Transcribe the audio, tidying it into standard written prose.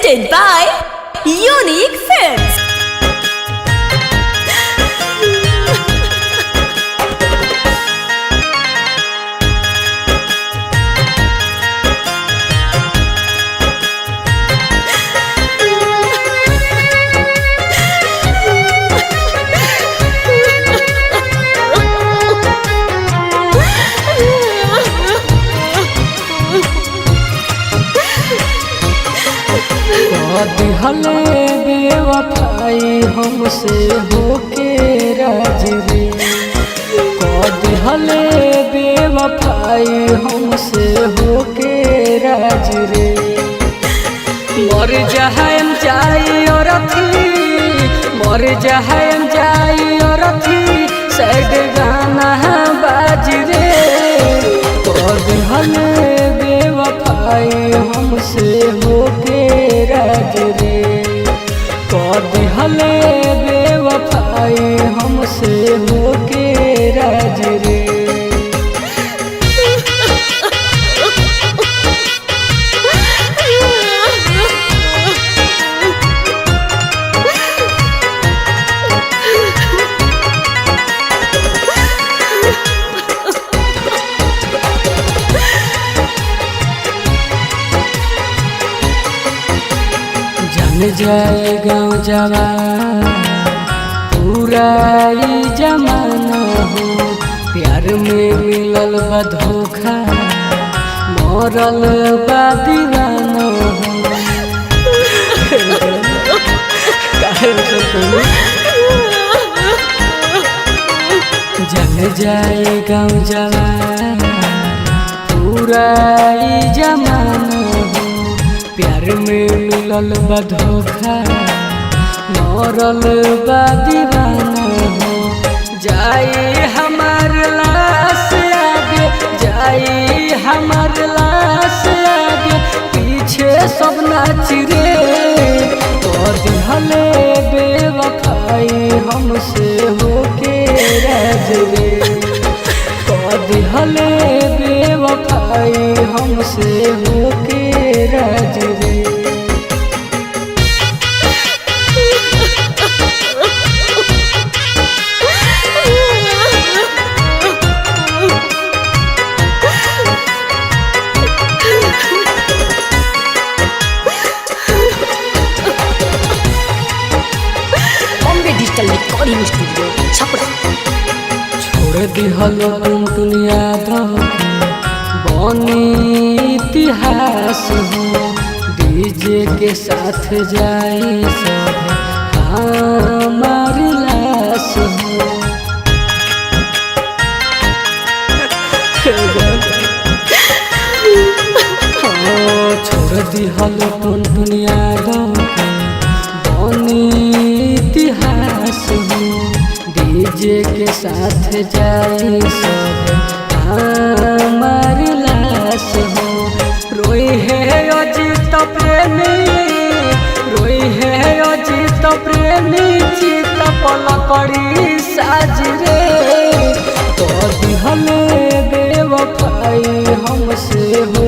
presented by Unique Films. दिहले बेवफाई हमसे होके राज रे, दिहले बेवफाई हमसे होके राज रे। मर जहन जाई और मर जहन जाई और सैड गाना बाज रे। दिहले बेवफाई हमसे होके राज रे, दिहले बेवफाई हमसे होके राज रे। जान जाए गाँव जवा पूरा ई जमाना हो, प्यार में मिलल बा धोखा मरल बा दीवाना हो। जान जाए गाँव जवा पूरा ई जमाना हो, प्यार में मिलल बा धोखा मरल बा दीवाना हो। जाई हमार लाश आगे, जाई हमार लाश आगे, पीछे सब नाच रे। दिहले बेवफाई हमसे होके राज रे, दिहले बेवफाई हमसे होके राज रे। Bombay digital recording studio Chhapra. छोड़ दिहल दुनिया बनी इतिहास हो, डीजे के साथ जाई सब हमार लाश हो। छोड़ दिहल दुनिया बनी इतिहास हो, डीजे के साथ जाई सब हमार लाश हो। रोई है अजित प्रेमी, रोई है अजित प्रेमी, चित पलकड़ी साज रे। दिहले बेवफाई हमसे हो